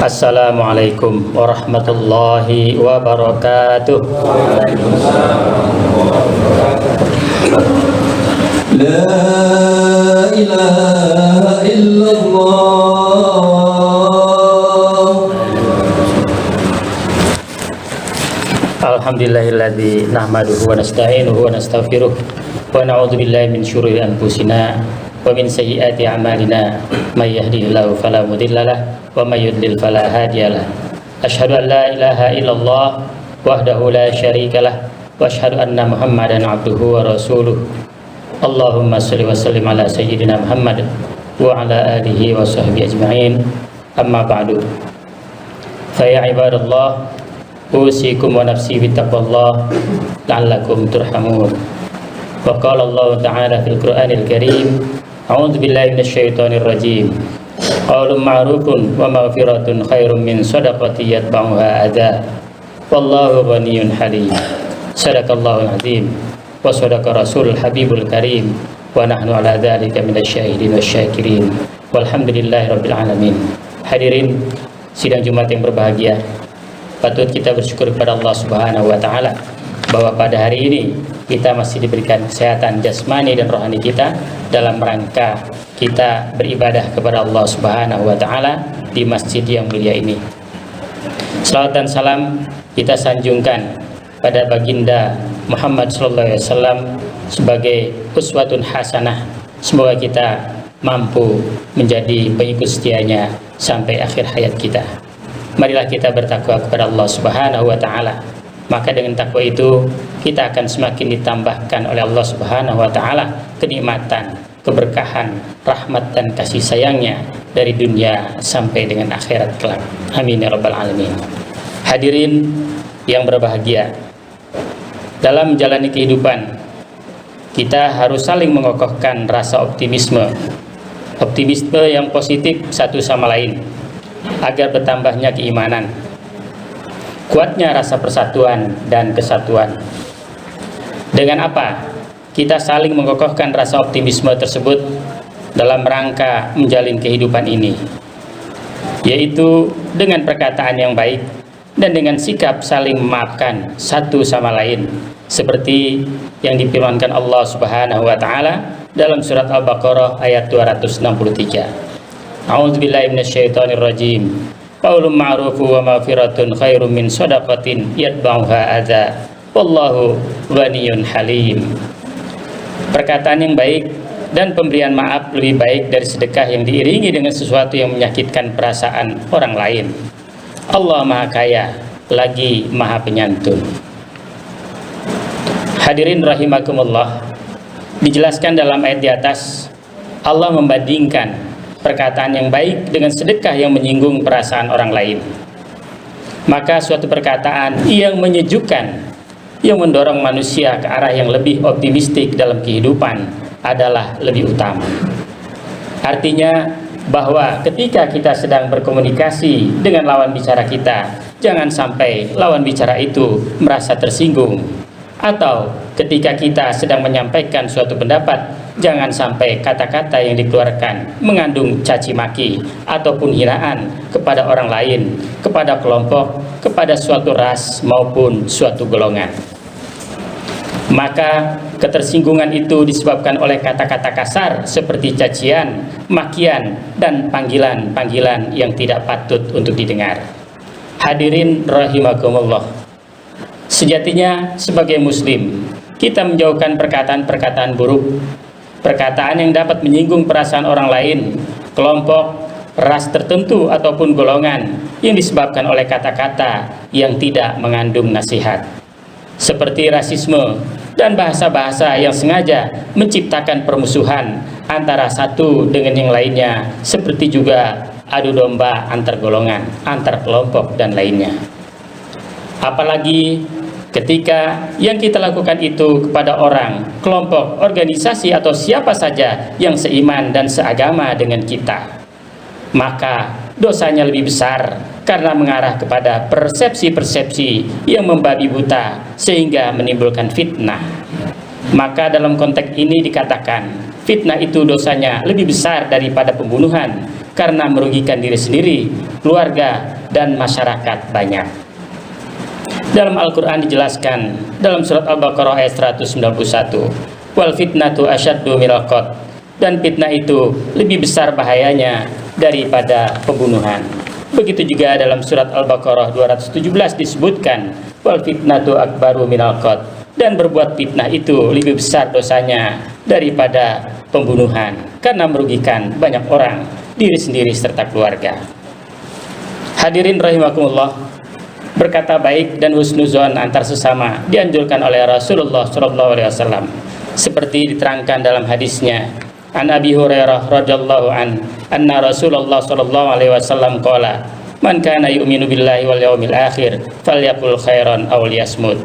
Assalamualaikum warahmatullahi wabarakatuh. La ilaha illallah. Alhamdulillahilladzi nahmaduhu wa nasta'inuhu wa nastaghfiruh wa na'udzu billahi min syururi anfusina wa min sayyiati a'malina may yahdihillahu fala mudhillalah wa may yudlil fala hadiyalah. Asyhadu an la ilaha illallah wahdahu la syarikalah wa asyhadu anna Muhammadan abduhu wa rasuluh. Allahumma shalli wa sallim ala sayyidina Muhammad wa ala alihi wa sahbihi ajma'in. Amma ba'du. Fa ya ibadallah, usikum wa nafsi bittaqwallah la'allakum turhamun. Wa qala Allah ta'ala fil Qur'anil Karim, a'udzu billahi minasyaitonir rajim. Qaulun ma'rufun wa maghfiratun khairum min shadaqati yatba'uha adza. Wallahu ghaniyyun halim. Sadaqallahul azim wa sadaqa rasulul habibul karim wa nahnu ala dzalika minasyahidin wasyakirin. Walhamdulillahirabbil alamin. Hadirin sidang Jumat yang berbahagia, patut kita bersyukur kepada Allah Subhanahu wa taala bahwa pada hari ini kita masih diberikan kesehatan jasmani dan rohani kita dalam rangka kita beribadah kepada Allah Subhanahu wa taala di masjid yang mulia ini. Salawat dan salam kita sanjungkan pada baginda Muhammad sallallahu alaihi wasallam sebagai uswatun hasanah. Semoga kita mampu menjadi pengikut setianya sampai akhir hayat kita. Marilah kita bertakwa kepada Allah Subhanahu wa taala. Maka dengan takwa itu kita akan semakin ditambahkan oleh Allah Subhanahu wa taala kenikmatan, keberkahan, rahmat dan kasih sayangnya dari dunia sampai dengan akhirat kelak. Amin ya rabbal alamin. Hadirin yang berbahagia, dalam menjalani kehidupan kita harus saling mengokohkan rasa optimisme yang positif satu sama lain agar bertambahnya keimanan, kuatnya rasa persatuan dan kesatuan. Dengan apa kita saling mengokohkan rasa optimisme tersebut dalam rangka menjalin kehidupan ini? Yaitu dengan perkataan yang baik dan dengan sikap saling memaafkan satu sama lain, seperti yang difirmankan Allah Subhanahu wa taala dalam surat Al-Baqarah ayat 263. A'udzubillahi minasyaitonir rajim. Qaulun ma'rufun wa maghfiratun khairum min shadaqatin yatba'uha adza. Wallahu ghaniyyun halim. Perkataan yang baik dan pemberian maaf lebih baik dari sedekah yang diiringi dengan sesuatu yang menyakitkan perasaan orang lain. Allah Maha Kaya lagi Maha Penyantun. Hadirin rahimakumullah, dijelaskan dalam ayat di atas, Allah membandingkan perkataan yang baik dengan sedekah yang menyinggung perasaan orang lain. Maka suatu perkataan yang menyejukkan, yang mendorong manusia ke arah yang lebih optimistik dalam kehidupan adalah lebih utama. Artinya bahwa ketika kita sedang berkomunikasi dengan lawan bicara kita, jangan sampai lawan bicara itu merasa tersinggung. Atau ketika kita sedang menyampaikan suatu pendapat, jangan sampai kata-kata yang dikeluarkan mengandung caci maki ataupun hinaan kepada orang lain, kepada kelompok, kepada suatu ras maupun suatu golongan. Maka ketersinggungan itu disebabkan oleh kata-kata kasar seperti cacian, makian, dan panggilan-panggilan yang tidak patut untuk didengar. Hadirin rahimakumullah, sejatinya sebagai muslim kita menjauhkan perkataan-perkataan buruk, perkataan yang dapat menyinggung perasaan orang lain, kelompok, ras tertentu ataupun golongan yang disebabkan oleh kata-kata yang tidak mengandung nasihat, seperti rasisme dan bahasa-bahasa yang sengaja menciptakan permusuhan antara satu dengan yang lainnya, seperti juga adu domba antar golongan, antar kelompok dan lainnya. Apalagi ketika yang kita lakukan itu kepada orang, kelompok, organisasi atau siapa saja yang seiman dan seagama dengan kita, maka dosanya lebih besar karena mengarah kepada persepsi-persepsi yang membabi buta sehingga menimbulkan fitnah. Maka dalam konteks ini dikatakan fitnah itu dosanya lebih besar daripada pembunuhan, karena merugikan diri sendiri, keluarga, dan masyarakat banyak. Dalam Al-Quran dijelaskan dalam surat Al-Baqarah ayat 191, wal fitnatu asyaddu minal qatl, dan fitnah itu lebih besar bahayanya daripada pembunuhan. Begitu juga dalam surat Al-Baqarah 217 disebutkan wal fitnatu akbaru minal qatl, dan berbuat fitnah itu lebih besar dosanya daripada pembunuhan karena merugikan banyak orang, diri sendiri serta keluarga. Hadirin rahimakumullah, berkata baik dan husnuzon antar sesama dianjurkan oleh Rasulullah SAW, seperti diterangkan dalam hadisnya an Abi Hurairah radhiyallahu anna Rasulullah SAW qala man kana yu'minu billahi wal yawmil akhir falyaqul khairan aw liyasmut.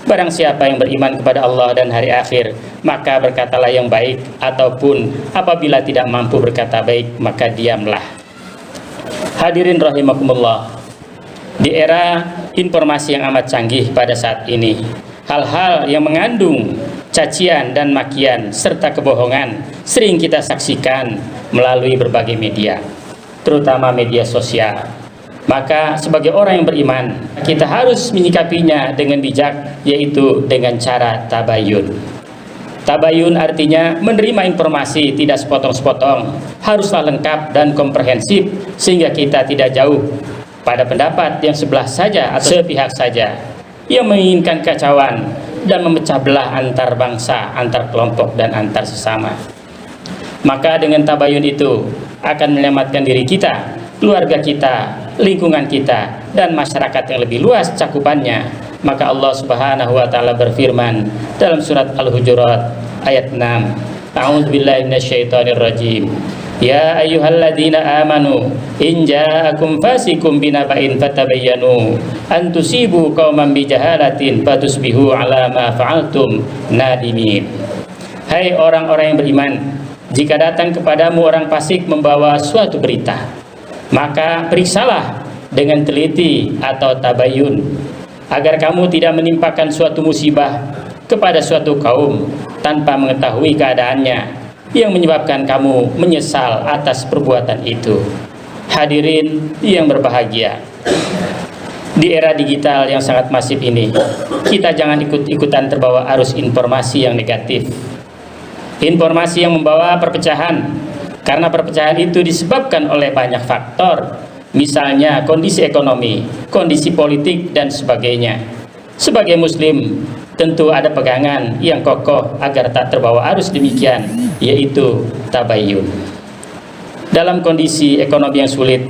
Barang siapa yang beriman kepada Allah dan hari akhir, maka berkatalah yang baik, ataupun apabila tidak mampu berkata baik, maka diamlah. Hadirin rahimakumullah, di era informasi yang amat canggih pada saat ini, hal-hal yang mengandung cacian dan makian serta kebohongan sering kita saksikan melalui berbagai media, terutama media sosial. Maka sebagai orang yang beriman, kita harus menyikapinya dengan bijak, yaitu dengan cara tabayun. Tabayun artinya menerima informasi tidak sepotong-sepotong, haruslah lengkap dan komprehensif sehingga kita tidak jauh pada pendapat yang sebelah saja atau sepihak saja yang menginginkan kacauan dan memecah belah antar bangsa, antar kelompok, dan antar sesama. Maka dengan tabayun itu akan menyelamatkan diri kita, keluarga kita, lingkungan kita, dan masyarakat yang lebih luas cakupannya. Maka Allah Subhanahu wa taala berfirman dalam surat Al-Hujurat ayat 6, A'udzubillahi minasyaitonirrajim. Ya ayyuhalladzina amanu in ja'akum fasikum binaba'in fatabayyanu an tusibu qauman bijahalatin fatusbihu 'ala ma fa'altum nadimin. Hai orang-orang yang beriman, jika datang kepadamu orang fasik membawa suatu berita, maka periksalah dengan teliti atau tabayun, agar kamu tidak menimpakan suatu musibah kepada suatu kaum tanpa mengetahui keadaannya, yang menyebabkan kamu menyesal atas perbuatan itu. Hadirin yang berbahagia, di era digital yang sangat masif ini, kita jangan ikut-ikutan terbawa arus informasi yang negatif, informasi yang membawa perpecahan, karena perpecahan itu disebabkan oleh banyak faktor, misalnya kondisi ekonomi, kondisi politik, dan sebagainya. Sebagai muslim, tentu ada pegangan yang kokoh agar tak terbawa arus demikian, yaitu tabayyun. Dalam kondisi ekonomi yang sulit,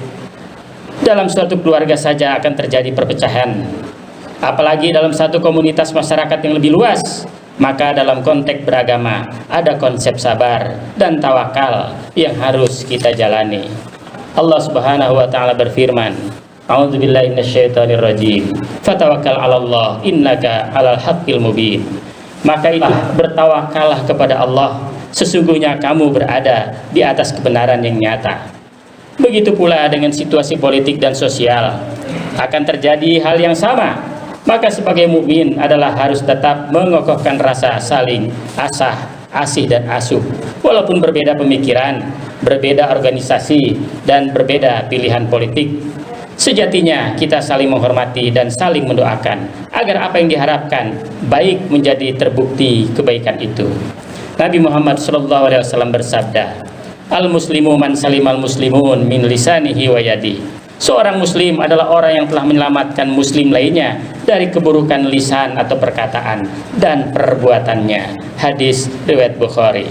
dalam suatu keluarga saja akan terjadi perpecahan, apalagi dalam satu komunitas masyarakat yang lebih luas. Maka dalam konteks beragama ada konsep sabar dan tawakal yang harus kita jalani. Allah Subhanahu wa taala berfirman, A'udzubillahi minasyaitonirrajim. Fatawakkal 'alallah innaka 'alal haqqil mubin. Maka itu bertawakallah kepada Allah, sesungguhnya kamu berada di atas kebenaran yang nyata. Begitu pula dengan situasi politik dan sosial, akan terjadi hal yang sama. Maka sebagai mukmin adalah harus tetap mengokohkan rasa saling asih dan asuh, walaupun berbeda pemikiran, berbeda organisasi, dan berbeda pilihan politik. Sejatinya kita saling menghormati dan saling mendoakan agar apa yang diharapkan baik menjadi terbukti kebaikan itu. Nabi Muhammad SAW bersabda, Al-muslimu man salimal muslimun min lisanihi wa yadihi. Seorang muslim adalah orang yang telah menyelamatkan muslim lainnya dari keburukan lisan atau perkataan dan perbuatannya. Hadis riwayat Bukhari.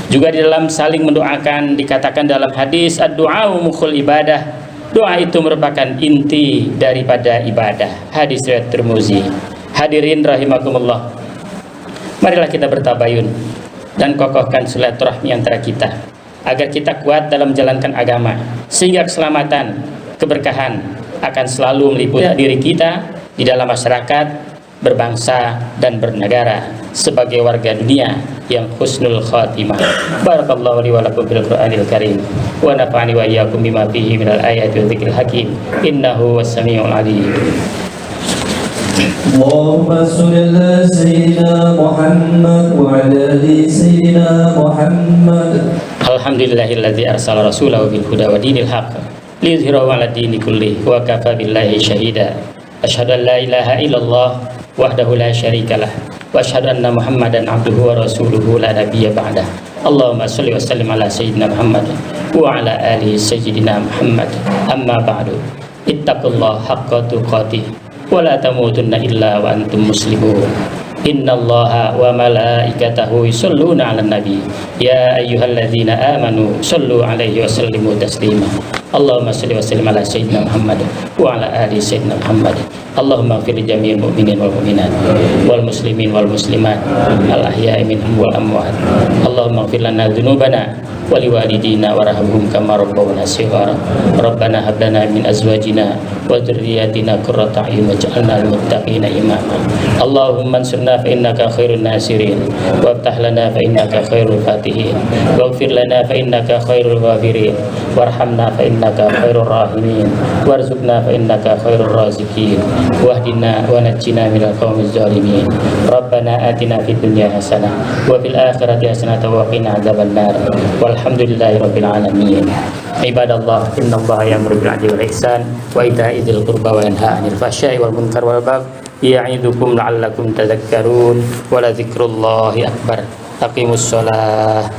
Juga di dalam saling mendoakan dikatakan dalam hadis, ad-du'a'u mukhul ibadah. Doa itu merupakan inti daripada ibadah. Hadis riwayat Tirmizi. Hadirin rahimakumullah, marilah kita bertabayun dan kokohkan silaturahmi antara kita agar kita kuat dalam menjalankan agama, sehingga keselamatan, keberkahan akan selalu meliputi diri kita di dalam masyarakat, berbangsa, dan bernegara sebagai warga dunia yang husnul khatimah. Barakallahu li wa lakum fil Qur'anil Karim wa nafa'ani wa iyyakum bima fihi minal ayati wa dzikril hakim innahu was-sami'ul 'alim. Allahumma shalli ala sayyidina Muhammad wa ala ali sayyidina Muhammad Alhamdulillahilladzi arsala rasulahu bil huda wa dinil haqq liyudhhirahu 'ala dini kulli wa kafa billahi syahida. Asyhadu an la ilaha illallah wahdahu la syarikalah wa asyhadu anna Muhammadan abduhu wa rasuluhu la nabiyya ba'dah. Allahumma shalli wa sallim ala sayyidina Muhammad wa ala alihi sayyidina Muhammad. Amma ba'du. Ittaqullaha haqqa tuqatih wa la tamutunna illa wa antum muslimun. Innallaha wa malaikatahu yusholluna 'alan nabi ya ayyuhalladzina amanu shollu 'alaihi wa sallimu taslima. Allahumma shalli wa sallim ala sayyidina Muhammad wa ala ali sayyidina Muhammad. Allahumma ighfir li jami'il mu'minin wal mu'minat wal muslimin wal muslimat al ahya'i minhum wal amwat. Allahumma ighfir lana dzunubana wa liwalidina warhamhum kama rabbawna shighara. Rabbana hab lana min azwajina wa dhurriyyatina qurrata a'yun waj'alna lil muttaqina imama. Allahumma ansurna fa innaka khairun nasirin waftah lana fa innaka khairul fatihin waghfir lana fa innaka khairul ghafirin warhamna fa innaka khairur rahimin warzuqna fa innaka khairur raziqin wahdina wa najjina minal qaumiz zalimin. Rabbana atina fid dunya hasanah wa fil akhirati hasanah wa qina adzabannar. Walhamdulillahi rabbil alamin. Ibadallah, innallaha ya'muru bil 'adli wal ihsan wa ita'i dzil qurba wa yanha 'anil fahsya'i wal munkar wal baghi ya'idukum la'allakum tadhakkarun wa la dzikrullahi akbar. Aqimus shalah.